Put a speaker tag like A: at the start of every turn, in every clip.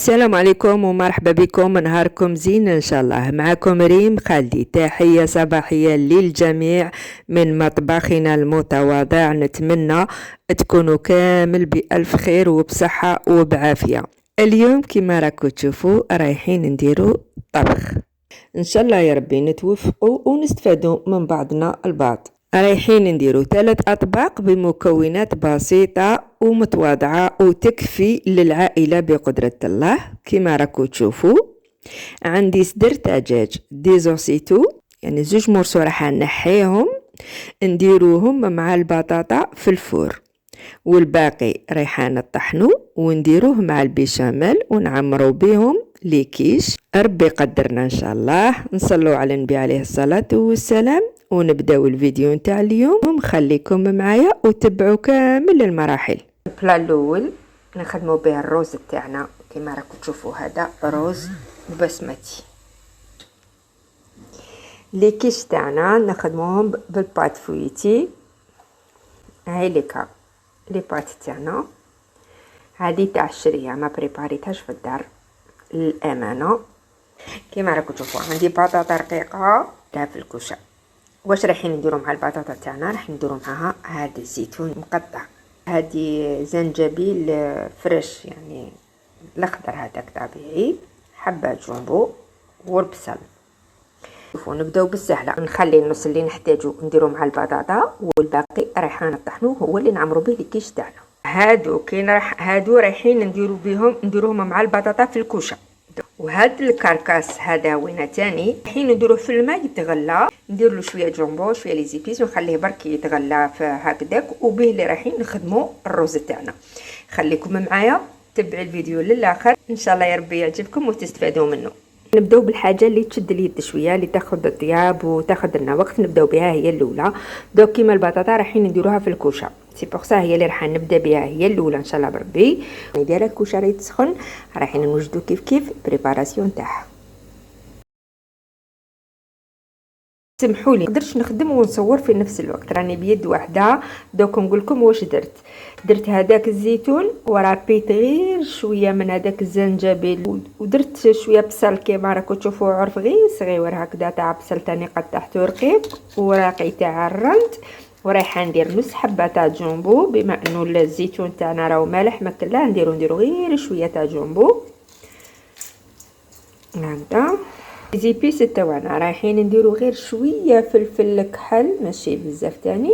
A: السلام عليكم ومرحبا بكم، نهاركم زين ان شاء الله. معكم ريم خالدي، تحية صباحية للجميع من مطبخنا المتواضع. نتمنى تكونوا كامل بألف خير وبصحة وبعافية. اليوم كما راكم تشوفوا رايحين نديروا طبخ، ان شاء الله يا ربي نتوفقوا ونستفادوا من بعضنا البعض. رايحين نديروا 3 أطباق بمكونات بسيطة ومتواضعة وتكفي للعائلة بقدرة الله. كما راكو تشوفوا عندي صدر دجاج ديزوسيتو، يعني 2 مرسو راح نحيهم نديروهم مع البطاطا في الفور، والباقي ريحان الطحنو ونديروه مع البيشاميل ونعمرو بهم لي كيش. ربي قدرنا ان شاء الله. نصلوا على النبي عليه الصلاة والسلام ونبداو الفيديو نتاع اليوم. خليكم معايا وتبعوا كامل المراحل. البلا الاول نخدموا به الروز تاعنا، كما راكم تشوفوا هذا روز بسمتي. لي كيش تاعنا نخدموهم بالبات فويتي. هاي ليكا لي بات تاعنا، هذه تاع الشريه ما بريباريتهاش في الدار للامانه. كما راكم تشوفوا عندي بطاطا رقيقه تاع في الكوشه. واش رايحين نديرو مع البطاطا تاعنا؟ راح نديرو معها هذا الزيتون مقطع، هذه زنجبيل فريش يعني الاخضر هذاك طبيعي، حبه جumbo والبصل. شوفوا نبداو بالسهله، نخلي النص اللي نحتاجو نديرو مع البطاطا والباقي ريحان الطحنو هو اللي نعمرو به الكيش تاعنا. هادو رايحين نديروهم مع البطاطا في الكوشه. وهاد الكركاس هذا وين تاني رايحين نديروه في الماء يتغلى، ندير له شويه جombo شويه لي زيبيس ونخليه برك يتغلى في هكذاك، وبه اللي رايحين نخدموا الرز تاعنا. خليكم معايا تبعوا الفيديو للاخر ان شاء الله يا ربي يعجبكم وتستفادوا منه. نبداو بالحاجه اللي تشد اليد شويه، اللي تاخذ الطياب وتاخذ لنا وقت. نبداو بها هي الاولى. دوك كيما البطاطا رايحين نديروها في الكوشه، سي بوغ سا هي اللي راح نبدا بها، هي الاولى ان شاء الله بربي. ندير الكوشه راهي تسخن، رايحين نوجدوا كيف بريباراسيون تاعها. سمحوا لي نقدرش نخدم ونصور في نفس الوقت، راني بيد واحده. دوك نقول لكم واش درت هذاك الزيتون وربيت غير شويه من هذاك الزنجبيل ودرت شويه بصل كيما راكم تشوفوا عرف غير صغير هكذا تاع بصل تاني قطعته رقيق، وراقي تاع الرند، ورايحه ندير نص حبه تاع جombo. بما انه الزيتون تاعنا راهو مالح ما كلا نديرو غير شويه تاع جombo هكذا. زيبيس تاعنا رايحين نديرو غير شويه فلفل كحل، ماشي بزاف تاني،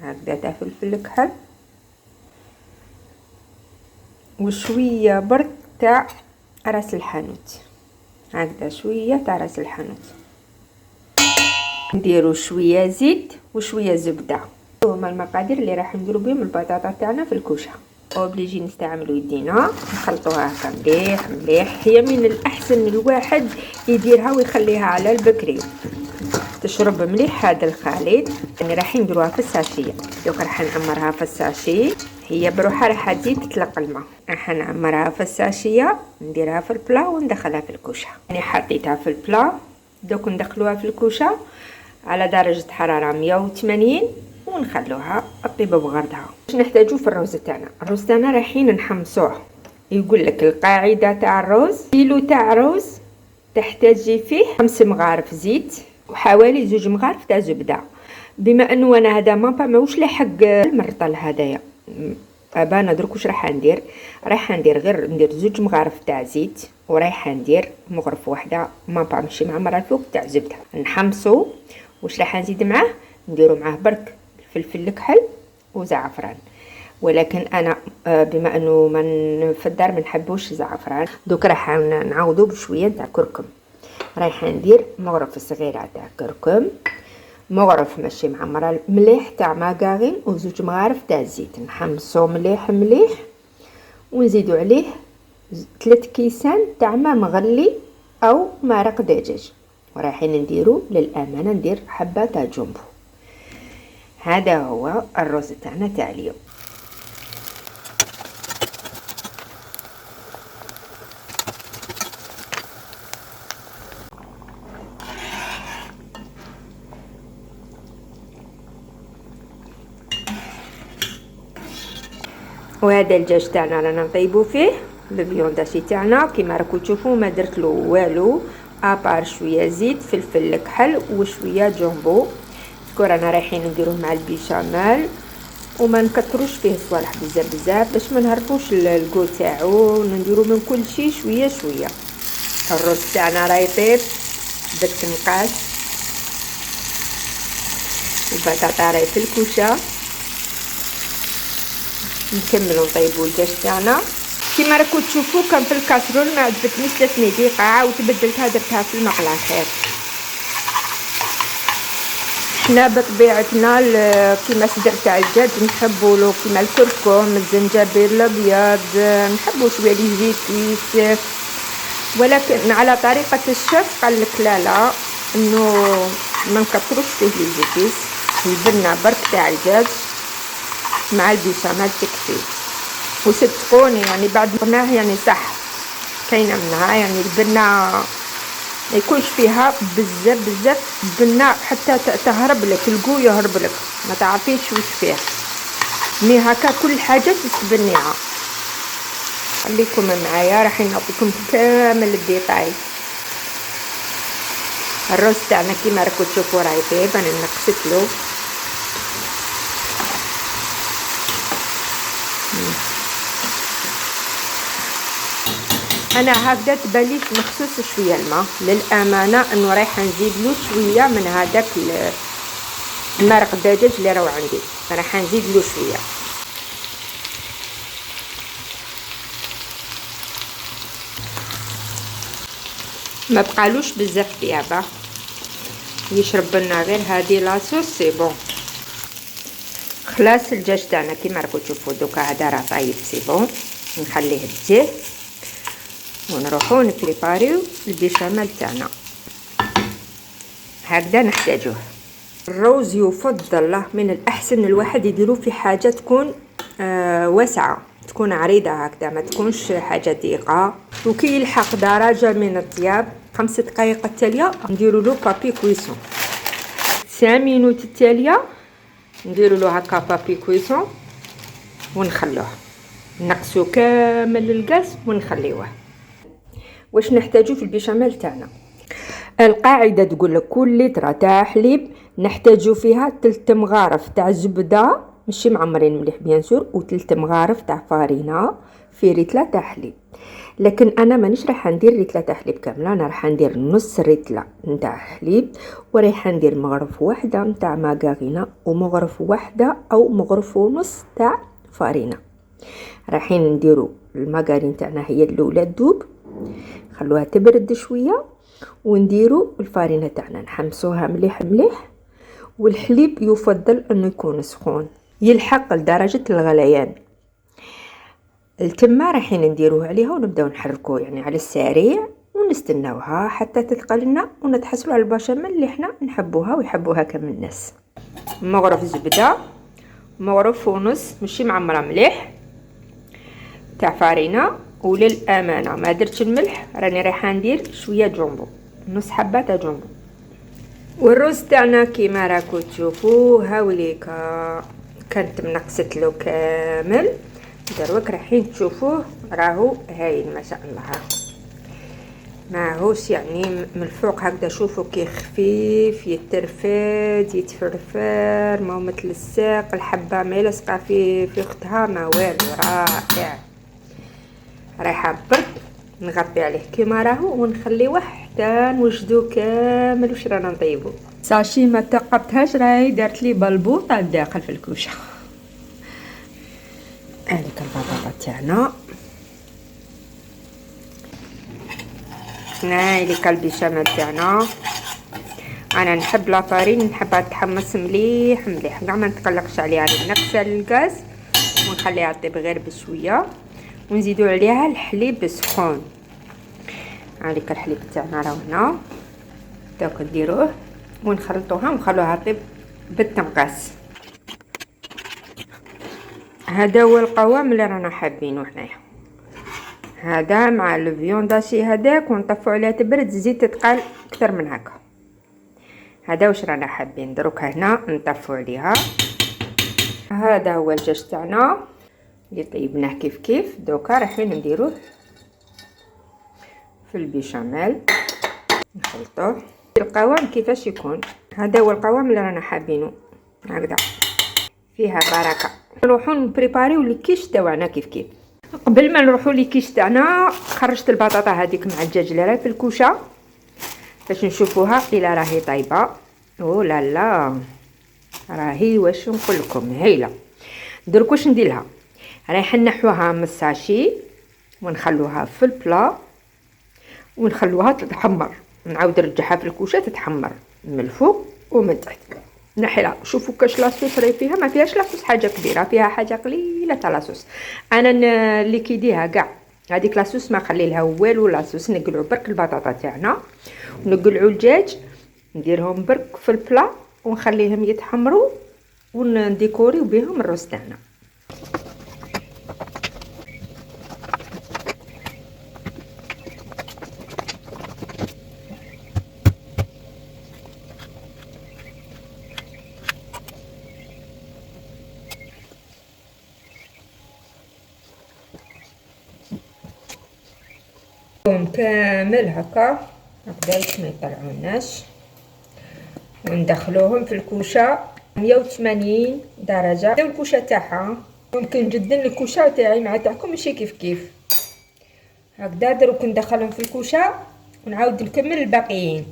A: هكذا تاع فلفل كحل، وشويه برك تاع راس الحانوت، هكذا شويه تاع راس الحانوت. نديرو شويه زيت وشويه زبده. هما المقادير اللي راح نديرو بهم البطاطا تاعنا في الكوشه. اوبليجي نستعملوا يدينا نخلطوها هكا مليح. هي من الاحسن الواحد يديرها ويخليها على البكري تشرب مليح هذا الخليط. يعني راح نديروها في الساشيه. دوك راح نعمرها في الساشي، هي بروحها راح تزيد تطلق الماء. راح نعمرها في الساشيه، نديرها في البلا وندخلها في الكوشه. يعني حطيتها في البلا، دوك ندخلوها في الكوشه على درجه حراره 180 ونخلوها طيب بغردها. واش نحتاجو في الرز تاعنا؟ الرز تاعنا رايحين نحمصوه. يقول لك القاعده تاع الرز، كيلو تاع رز تحتاجي فيه 5 مغارف زيت وحوالي 2 مغارف تاع زبده. بما انه انا هذا ماهوش لاحق المرطل هذايا، ابانا درك واش راح ندير غير ندير 2 مغارف تاع زيت، ورايحه ندير مغرف واحده ماشي معمره الفوق تاع زبده. نحمصو. واش راح نزيد معاه؟ نديرو معاه برك فلفل كحل وزعفران، ولكن انا بما انه في الدار ما نحبوش زعفران، دوك راح نعوضو بشويه تاع كركم. رايحه ندير مغرف صغيره تاع كركم، مغرف ماشي معمره مليح تاع ماغارين، و2 مغارف تاع زيت. نحمصو مليح ونزيدو عليه 3 كيسان تاع ماء مغلي او مرق دجاج. ورايحين نديرو للامانه ندير حبه تاع جombo. هذا هو الرز تاعنا تاع اليوم. وهذا الدجاج تاعنا رانا نطيبو فيه الفيونداشي تاعنا كيما راكم تشوفوا ما درت له والو ابار شويه زيت فلفل الكحل وشويه جامبو. شكون رانا رايحين نديروه مع البيشاميل وما نكتروش فيه صوالح بزاف باش ما نهربوش الكو تاعو، نديرو من كل شيء شويه شويه. الرز تاعنا راه يطيب بالتنقاس، البطاطا راهي في الكوشه. نكملوا نطيبوا الدجاج تاعنا كيما راكم تشوفوا. كان في الكاسرول ما عجبتنيش داتني دقيقه عاود بدلتها درتها في المقله خير. حنا بطبيعتنا كيما صدر تاع الدجاج نحبوا له كيما الكركم الزنجبيل الابيض، نحبوا شويه لي زيتيس، ولكن على طريقه الشيف قال لك لا انه ما نكثروش فيه لي زيتيس. البنه برك تاع الدجاج مع البيشاميل تكفي. وصدقوني يعني بعد قناه يعني صح كاينه منها يعني البنه ما يكونش فيها بزاف بنه حتى تهرب لك الكو، يهرب لك ما تعرفيش واش فيه. مي هكا كل حاجه تسبنيها. خليكم معايا راح نعطيكم كامل الديتاي. الرز تاعنا كيما راكم تشوفوا راه يطيب، انا نقصت له. انا هكذا تبالي مخصوص شويه الماء للامانه انه رايحه نزيد له شويه من هذاك المرق الدجاج اللي راهو عندي، راح نزيد له شويه. ما بقالوش بزاف طيابه، يشرب لنا غير هذه لاصوص سي بون. خلاص الدجاج تاعنا كيما راكم تشوفوا دوكا هذا راه طايب سي بون. نخليه يتجه ونروحو نبريباريو البيشاميل تاعنا. هكذا نحتاجوه. الروز يفضل من الاحسن الواحد يديرو في حاجه تكون واسعه، تكون عريضه هكذا، ما تكونش حاجه ضيقه. وكي يلحق درجه من الطياب 5 دقائق التاليه نديرو له بابي كويسون. 5 مينوت التاليه نديرو له هكا بابي كويسون ونخلوه. نقصو كامل الغاز ونخليوه. واش نحتاجو في البيشاميل تاعنا؟ القاعده تقول لك كل لتر تاع حليب نحتاجو فيها 3 مغارف تاع زبده ماشي معمرين مليح بيان سور، و3 مغارف تاع فارينه في ريتله تاع حليب. لكن انا مانيش راح ندير ريتله تاع حليب كامله، انا راح ندير نص ريتله نتاع حليب، وراح ندير مغرف واحده نتاع ماغارينا ومغرف واحده او مغرف ونص تاع فارينه. رايحين نديرو الماغارين تاعنا هي الاولى تذوب، خلوها تبرد شويه، ونديرو الفارينه تاعنا نحمسوها مليح مليح. والحليب يفضل انه يكون سخون يلحق لدرجه الغليان. التمه رايحين نديروه عليها ونبداو نحركوه يعني على السريع ونستناوها حتى تثقلنا ونتحصلوا على البشاميل اللي احنا نحبوها ويحبوها كامل الناس. مغرف زبده، مغرف ونص ماشي معمره مليح تاع فارينه، وللامانه ما درتش الملح، راني رايحه ندير شويه جامبو، نص حبه تاع جامبو. والرز تاعنا كيما راكم تشوفوا هاوليكا كانت منقصت له كامل. دروك رايحين تشوفوه راهو هايل ما شاء الله. ماهوش يعني من الفوق هكذا، شوفوا كي خفيف يترفد يتفرفر، ما مثل الساق الحبه ما لصقه في اختها ما والو، رائع. رايحه برك نغطي عليه كيما راهو ونخليوه حتى نوجدو كامل واش رانا نطيبو. ساشي ما تقبتهاش راهي دارت لي بلبوطه داخل في الكوشه. هذيك البطاطا تاعنا، هذيك البيشاميل تاعنا. انا نحب لافارين نحبها تحمص مليح مليح، كاع ما نتقلقش عليها، نقصها للغاز ونخليها طيب غير بشويه، ونزيدو عليها الحليب سخون. هذيك الحليب تاعنا راه هنا، دوك نديروه ونخلطوها ونخلوها طيب بالتنقاس. هذا هو القوام اللي رانا حابينه حنايا، هذا مع الفيونداشي هذاك، ونطفو عليها تبرد زيت تقال اكثر من هكا. هذا واش رانا حابين. دروك هنا نطفو عليها. هذا هو الدجاج تاعنا اللي طيبناه كيف كيف. دوكا رايحين نديروه في البيشاميل، نخلطوه. القوام كيفاش يكون؟ هذا هو القوام اللي رانا حابينه، هكذا فيها بركه. نروحو نبريباريو الكيش تاعنا كيف. قبل ما نروحو للكيش تاعنا خرجت البطاطا هذيك مع الدجاج اللي راهي في الكوشه باش نشوفوها الى راهي طايبه. او لا راهي واش نقول لكم هايله. درك واش ندير لها؟ رايح نحوها من الساشي ونخلوها في البلا ونخلوها تتحمر، نعاود نرجعها في الكوشه تتحمر من الفوق ومن تحت. نحيلها. شوفوا كاش لاصوص راهي فيها، ما فيهاش لاصوص حاجه كبيره، فيها حاجه قليله تاع لاصوص. انا اللي كيديها كاع هذيك لاصوص ما نخلي لها والو لاصوص. نقلعوا برك البطاطا تاعنا ونقلعوا الدجاج نديرهم برك في البلا ونخليهم يتحمروا ونديكوريو بهم الروز تاعنا. كامل هكا باش ما يطلعوناش، وندخلوهم في الكوشه 180 درجه. الكوشه تاعها ممكن جدا الكوشه تاعي مع تاعكم ماشي كيف هكذا. دروك ندخلهم في الكوشه ونعاود نكمل الباقيين.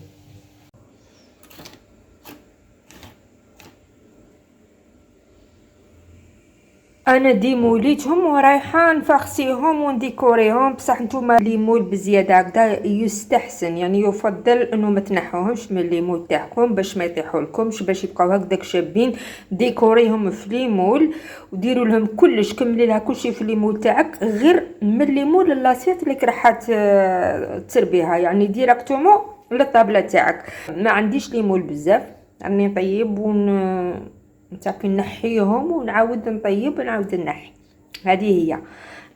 A: انا ديموليتهم ورايحه نفخسيهم ونديكوريهم، بصح نتوما ليمول بزياده هكذا يستحسن، يعني يفضل انه ما تنحوهمش من الليمول تاعكم باش ما يطيحوا لكمش، باش يبقاو هكذاك شابين. ديكوريهم في ليمول وديروا لهم كلش، كملي لها كلشي في الليمول تاعك غير من الليمول اللاسيات اللي راح تربيها، يعني ديراكتومون للطابله تاعك. ما عنديش ليمول بزاف، راني نطيب نتاكي نحيهم ونعاود نطيب ونعاود نحي. هذه هي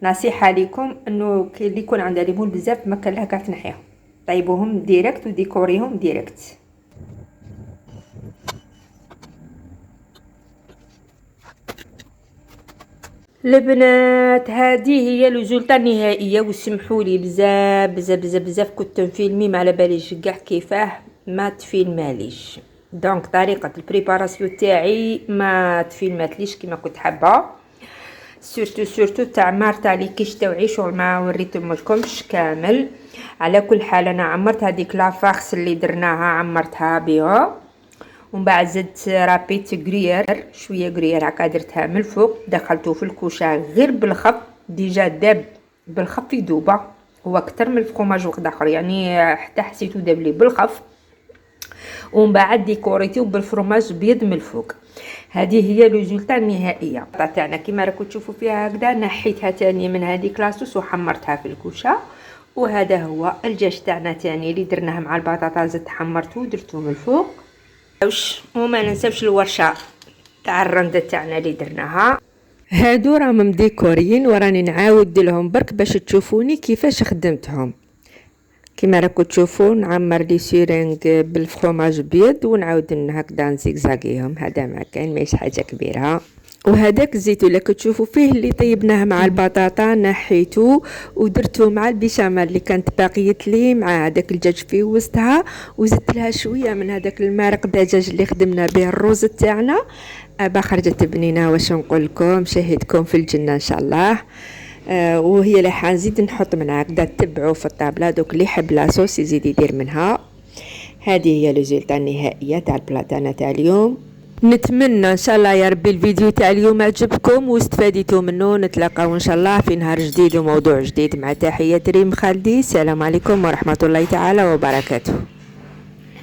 A: نصيحه لكم، انه كي اللي يكون عنده ليمون بزاف ما كان لها كاع تنحيهم، طيبوهم ديريكت وديكوريهم ديريكت. البنات هذه هي الريزولطه النهائيه، وسمحوا لي بزاف كنت نفيلمي ما على باليش كاع كيفاه ما تفيلماليش. دونك طريقه البريباراسيون تاعي ما تفيلماتليش كيما كنت حابه، سورتو تعمار تاع لي كيش تاوعي شغل ما وريتهم لكمش كامل. على كل حال انا عمرت هذيك لافارس اللي درناها عمرتها بها، ومن بعد زدت رابيت غريير شويه غريير هكا درتها من الفوق، دخلته في الكوشه غير بالخف، ديجا داب بالخف يذوبه، هو اكثر من الفرomاج وقت اخر يعني حتى حسيتو داب لي بالخف. ومن بعد ديكوريتيو بالفرomاج بيض من الفوق. هذه هي الريزولطه النهائيه تاعنا كيما راكم تشوفوا فيها هكذا. نحيتها تاني من هذيك لاصوص وحمرتها في الكوشه، وهذا هو الدجاج تاعنا تاني اللي درناه مع البطاطا، زدت حمرته ودرته من الفوق. وما ننساوش الورشه تاع الرنده تاعنا اللي درناها. هادو راهم مديكوريين وراني نعاود لهم برك باش تشوفوني كيفاش خدمتهم. كيما راكم تشوفوا نعمر لي سيرينغ بالفرomاج بيض ونعاود هكذا نزيكزاكيهم، هذا ما كاين ماهيش حاجه كبيره. وهذاك الزيت اللي كتشوفوا فيه اللي طيبناه مع البطاطا نحيته ودرته مع البيشاميل اللي كانت باقيت لي مع هذاك الدجاج في وسطها، وزدت لها شويه من هذاك المرق دجاج اللي خدمنا به الروز تاعنا. خرجت بنينه واش نقول لكم، شهيدكم في الجنه ان شاء الله. وهي اللي حنزيد نحط منها هكذا، تبعوا في الطابله دوك اللي يحب لاصوص يزيد يدير منها. هذه هي الريزولطه النهائيه تاع البلاطه تاع اليوم. نتمنى ان شاء الله يا ربي الفيديو تاع اليوم عجبكم واستفاديتوا منه. نتلاقاو ان شاء الله في نهار جديد وموضوع جديد، مع تحيات ريم خالدي. السلام عليكم ورحمه الله تعالى وبركاته.